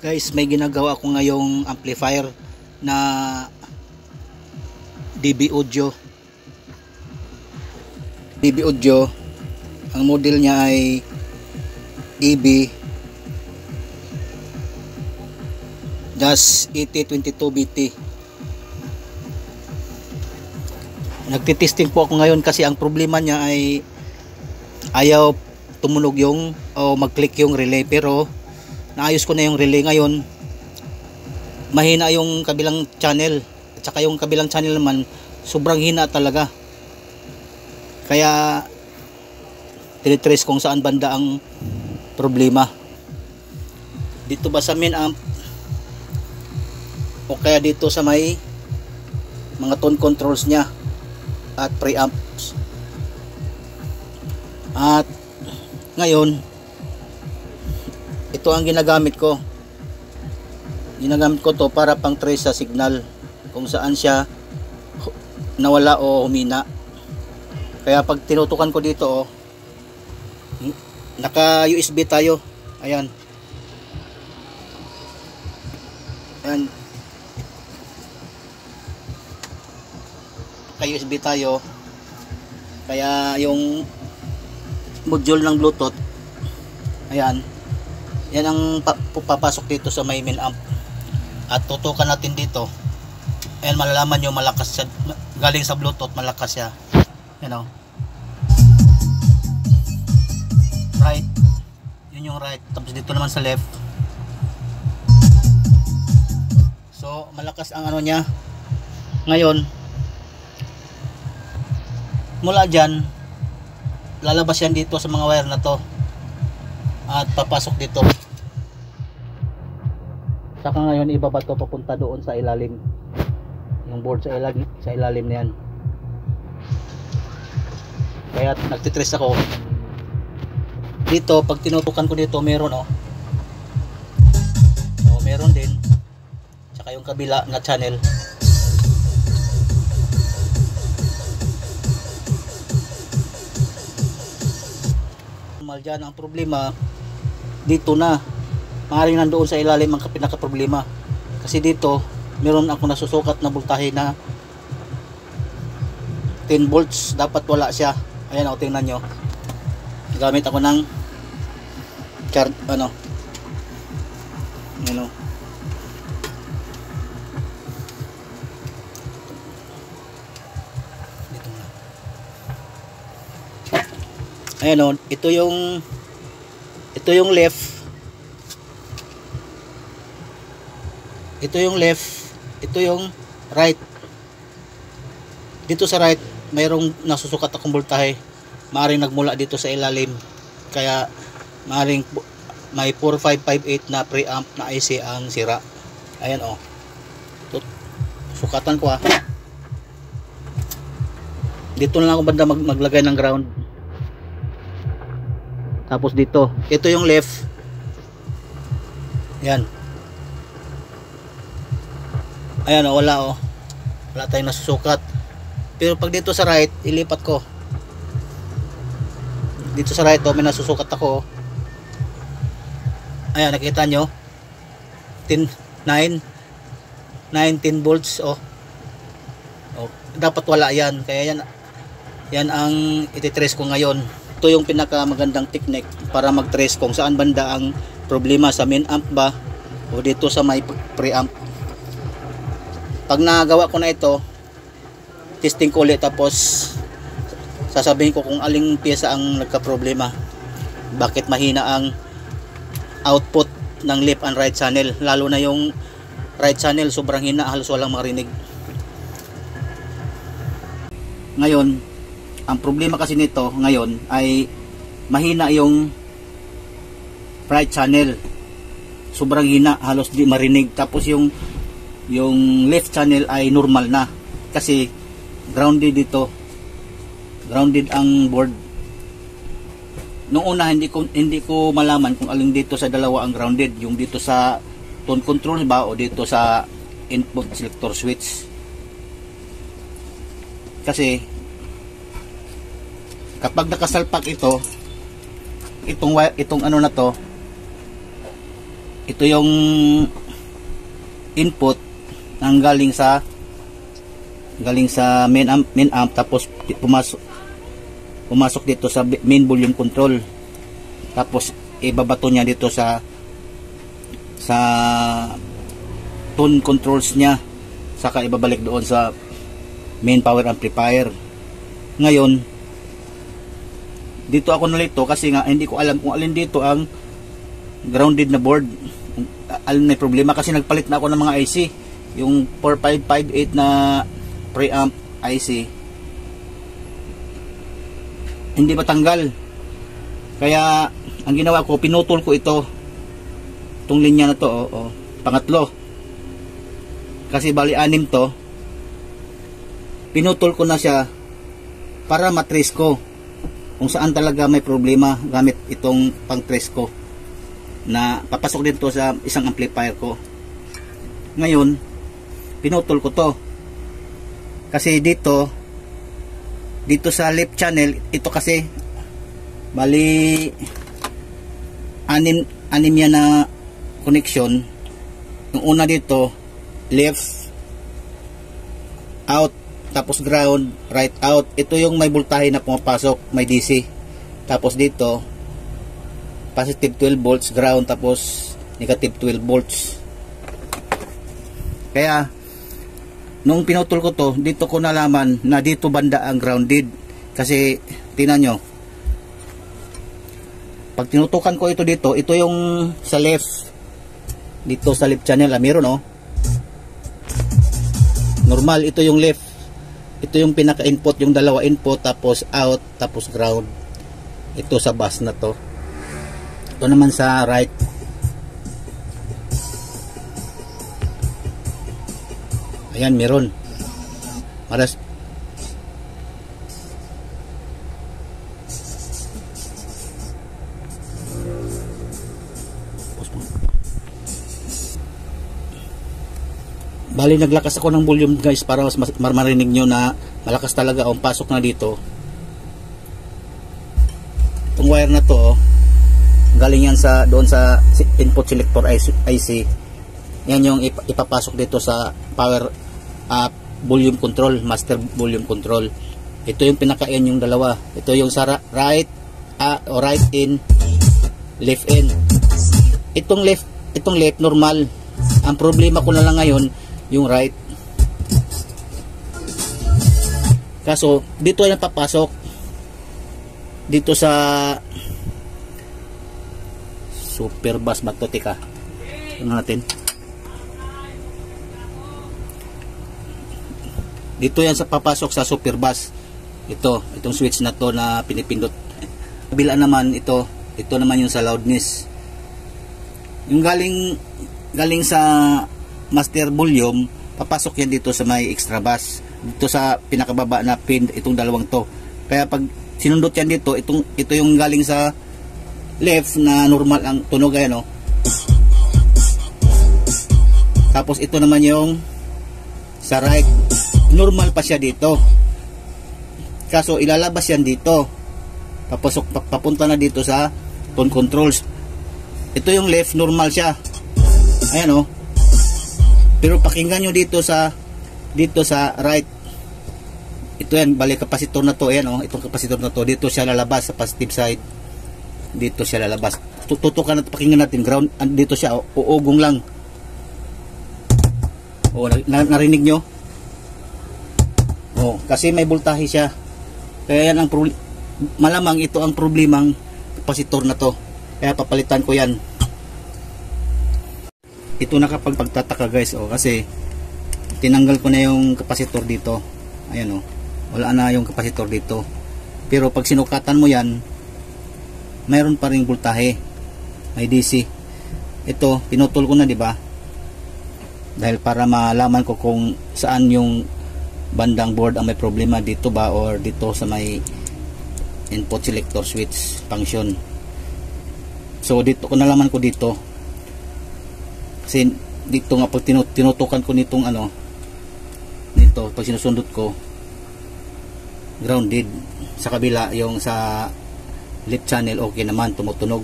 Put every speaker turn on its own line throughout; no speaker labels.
Guys, may ginagawa ko ngayong amplifier na DB Audio. DB Audio, ang model niya ay EB-8022BT. Nagtitesting po ako ngayon kasi ang problema niya ay ayaw tumunog yung mag-click yung relay, pero naayos ko na yung relay ngayon. Mahina yung kabilang channel at saka yung kabilang channel naman sobrang hina talaga, kaya tinitrace kung saan banda ang problema. Dito ba sa main amp o kaya dito sa may mga tone controls nya at preamps. At ngayon ito ang ginagamit ko to para pang trace sa signal kung saan siya nawala o humina. Kaya pag tinutukan ko dito, naka USB tayo, ayan, naka USB tayo, kaya yung module ng Bluetooth, ayan, yan ang papasok dito sa may main amp. At tutukan natin dito, ayan, malalaman nyo malakas siya, galing sa Bluetooth malakas siya, you know. Right, yun yung right, tapos dito naman sa left. So malakas ang ano niya. Ngayon mula dyan lalabas yan dito sa mga wire na to at papasok dito. Saka ngayon ibaba to papunta doon sa ilalim, yung board sa ilalim na yan. Kaya nagtitrace ako dito. Pag tinutukan ko dito meron meron din, saka yung kabila na channel. Normal dyan. Ang problema dito na, maaaring nandoon sa ilalim ang pinaka problema, kasi dito meron ako nasusukat na voltahe na 10 volts, dapat wala siya. Ayan, tingnan nyo, gamit ako ng dito na. Ayan ito yung left, ito yung right. Dito sa right mayroong nasusukat akong voltahe, maaaring nagmula dito sa ilalim, kaya maaaring may 4558 na preamp na IC ang sira. Ayan sukatan ko dito na lang ako banda maglagay ng ground. Tapos dito, ito yung left, yan, ayan wala tayong nasusukat. Pero pag dito sa right, ilipat ko dito sa right, may nasusukat ako. Ayan, nakita nyo 10 volts. Dapat wala yan, kaya yan ang ititrace ko ngayon. Ito yung pinaka magandang technique para mag-trace kung saan banda ang problema, sa main amp ba o dito sa may preamp. Pag nagawa ko na ito, testing ko ulit, tapos sasabihin ko kung aling pyesa ang nagka-problema, bakit mahina ang output ng left and right channel, lalo na yung right channel sobrang hina, halos walang marinig. Ngayon ang problema kasi nito ngayon ay mahina yung right channel, sobrang hina, halos di marinig. Tapos yung left channel ay normal na, kasi grounded dito, grounded ang board. Noong una hindi ko malaman kung alin dito sa dalawa ang grounded, yung dito sa tone control ba o dito sa input selector switch. Kasi kapag nakasalpak itong ano na to, ito yung input ang galing sa main amp, tapos pumasok dito sa main volume control, tapos ibabato niya dito sa tone controls niya, saka ibabalik doon sa main power amplifier. Ngayon dito ako nalito kasi nga hindi ko alam kung alin dito ang grounded na board, alin may problema, kasi nagpalit na ako ng mga IC. Yung 4558 na preamp IC hindi matanggal, kaya ang ginawa ko, pinutol ko itong linya na to, pangatlo, kasi bali 6 to, pinutol ko na siya para matrace ko kung saan talaga may problema gamit itong pang trace ko na papasok din to sa isang amplifier ko. Ngayon pinutol ko to kasi dito sa left channel, ito kasi bali anim yan na connection. Yung una dito left out, tapos ground, right out. Ito yung may voltahe na pumapasok, may DC. Tapos dito positive 12 volts ground, tapos negative 12 volts. Kaya nung pinutol ko to, dito ko nalaman na dito banda ang grounded. Kasi tingnan nyo, pag tinutukan ko ito dito, ito yung sa left, dito sa left channel, meron normal, ito yung left, ito yung pinaka input, yung dalawa input, tapos out, tapos ground. Ito sa bus na to. Ito naman sa right, ayan, meron. Maras bali naglakas ako ng volume guys para mas marinig nyo na malakas talaga ang pasok na dito. Itong wire na to, galing yan doon sa input selector IC. Yan yung ipapasok dito sa power volume control, master volume control. Ito yung pinaka-in, yung dalawa. Ito yung sa right in, left in. Itong left normal. Ang problema ko na lang ngayon yung right. Kaso dito ay napapasok dito sa super bus magtotika. Ano natin? Dito yan sa papasok sa super bus. Itong switch na to na pinipindot. Kabila naman ito naman yung sa loudness. Yung galing sa master volume, papasok yan dito sa may extra bus. Dito sa pinakababa na pin, itong dalawang to. Kaya pag sinundot yan dito, ito yung galing sa left na normal ang tunog, ayan Tapos ito naman yung sa right, normal pa siya dito. Kaso ilalabas yan dito, papunta na dito sa tone controls. Ito yung left, normal siya, ayan pero pakinggan nyo dito sa right. Ito yan, bali kapasitor na to, ayan itong kapasitor na to, dito siya lalabas sa positive side, dito siya lalabas. Tutukan at pakinggan natin, ground, dito siya, uugong lang. Narinig nyo? Kasi may voltahe siya. Kaya yan ang malamang ito ang problemang kapasitor na to. Kaya papalitan ko yan. Ito nakapagpagtataka guys, kasi tinanggal ko na yung kapasitor dito. Ayan wala na yung kapasitor dito. Pero pag sinukatan mo yan, mayroon pa ring voltahe, may DC. Ito pinutol ko na, di ba? Dahil para malaman ko kung saan yung bandang board ang may problema, dito ba or dito sa may input selector switch function. So dito ko nalaman ko dito. Kasi dito nga pag tinutukan ko nitong nito, pag sinusundot ko, grounded. Sa kabila, yung sa left channel, okay naman, tumutunog.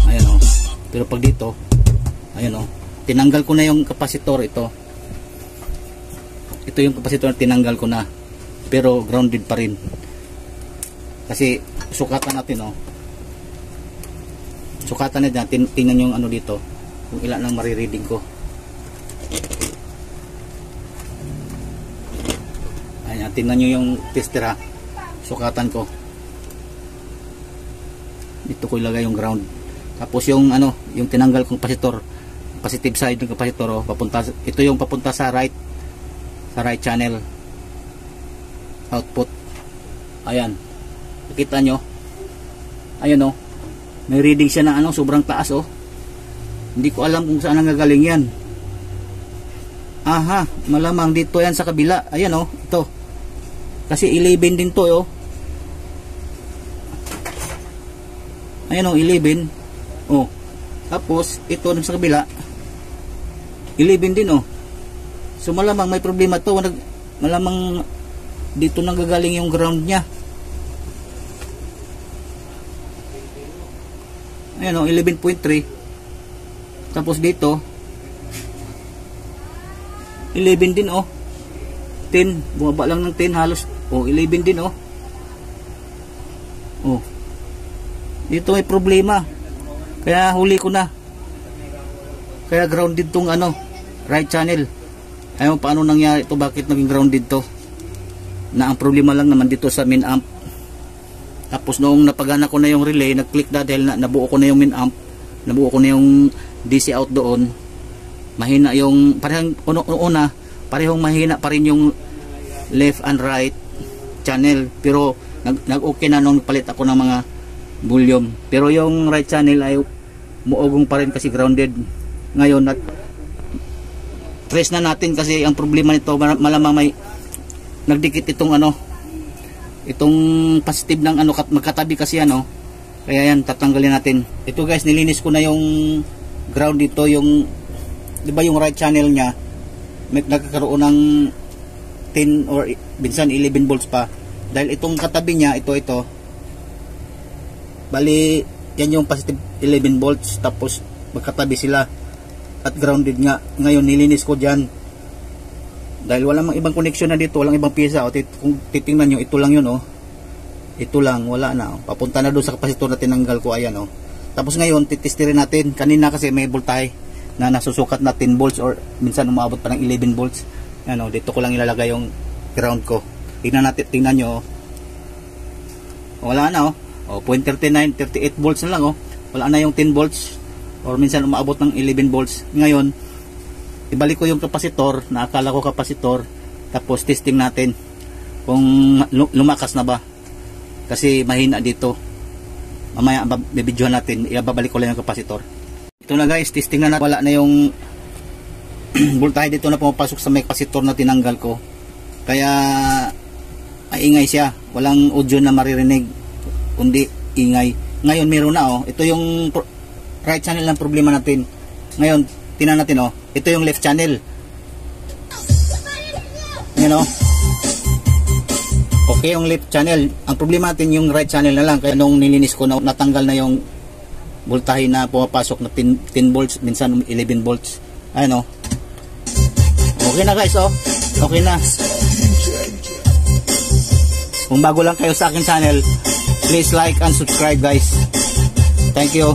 Ayan Pero pag dito, ayun oh, tinanggal ko na yung kapasitor ito. Ito yung kapasitor na tinanggal ko na. Pero grounded pa rin. Kasi sukatan natin oh. Sukatan natin, tingnan yung ano dito. Kung ilan ang marireading ko. Ayan, tingnan nyo yung tester ha. Sukatan ko. Dito ko ilagay yung ground. Tapos yung ano, yung tinanggal kong kapasitor, positive side ng kapasitor oh, papunta, ito yung papunta sa right channel output. Ayan. Nakita nyo? Ayan oh. May reading siya na ano, sobrang taas oh. Hindi ko alam kung saan nanggagaling yan. Aha, malamang dito yan sa kabila. Ayan oh, ito. Kasi 11 din to oh. Ayan oh, 11. Oh. Tapos ito sa kabila 11 din oh. So malamang may problema to. Malamang dito nanggagaling yung ground niya. Ayan o, 11.3. Tapos dito 11 din o. 10, bumaba lang ng 10 halos. O, 11 din o. O, dito may problema. Kaya huli ko na. Kaya grounded tong ano, right channel. Ayaw paano nangyari ito, bakit naging grounded to. Na ang problema lang naman dito sa main amp. Tapos noong napagana ko na yung relay, nag-click na dahil nabuo ko na yung min amp, nabuo ko na yung DC out doon. Mahina yung, parehong una, parehong mahina pa rin yung left and right channel. Pero nag-okay na nung palit ako ng mga volume. Pero yung right channel ay muogong pa rin kasi grounded. Ngayon, trace na natin kasi ang problema nito, malamang may nagdikit itong ano, itong positive ng ano, magkatabi kasi ano. Kaya yan, tatanggalin natin. Ito guys, nilinis ko na yung ground dito, yung di ba yung right channel niya may nagkakaroon ng 10 or minsan 11 volts pa. Dahil itong katabi niya, ito bali yan yung positive 11 volts, tapos magkatabi sila at grounded nga. Ngayon nilinis ko dyan dahil walang ibang connection na dito, walang ibang pyesa. Kung titingnan nyo, ito lang yun oh. Ito lang, wala na oh. Papunta na doon sa kapasitor na tinanggal ko. Ayan oh. Tapos ngayon titestirin natin. Kanina kasi may voltahe na nasusukat na 10 volts or minsan umabot pa ng 11 volts. Ayan oh, dito ko lang ilalagay yung ground ko. Tingnan natin, tingnan nyo oh. Wala na oh. Oh, 0.39, 38 volts na lang oh. Wala na yung 10 volts or minsan umabot ng 11 volts. Ngayon ibalik ko yung kapasitor na akala ko kapasitor, tapos testing natin kung lumakas na ba kasi mahina dito. Mamaya bibidyohan natin, ibabalik ko lang yung kapasitor. Ito na guys, testing na natin. Wala na yung voltahe dito na pumapasok sa may kapasitor na tinanggal ko, kaya ingay siya, walang audio na maririnig kundi ingay. Ngayon meron na oh. Ito yung right channel ng problema natin. Ngayon tingnan natin oh. Ito yung left channel. Ayan oh. Okay yung left channel. Ang problema natin yung right channel na lang. Kaya nung nilinis ko, natanggal na yung voltahe na pumapasok na 10 volts, minsan 11 volts. Ayan oh. Okay na guys oh. Okay na. Kung bago lang kayo sa akin channel, please like and subscribe guys. Thank you.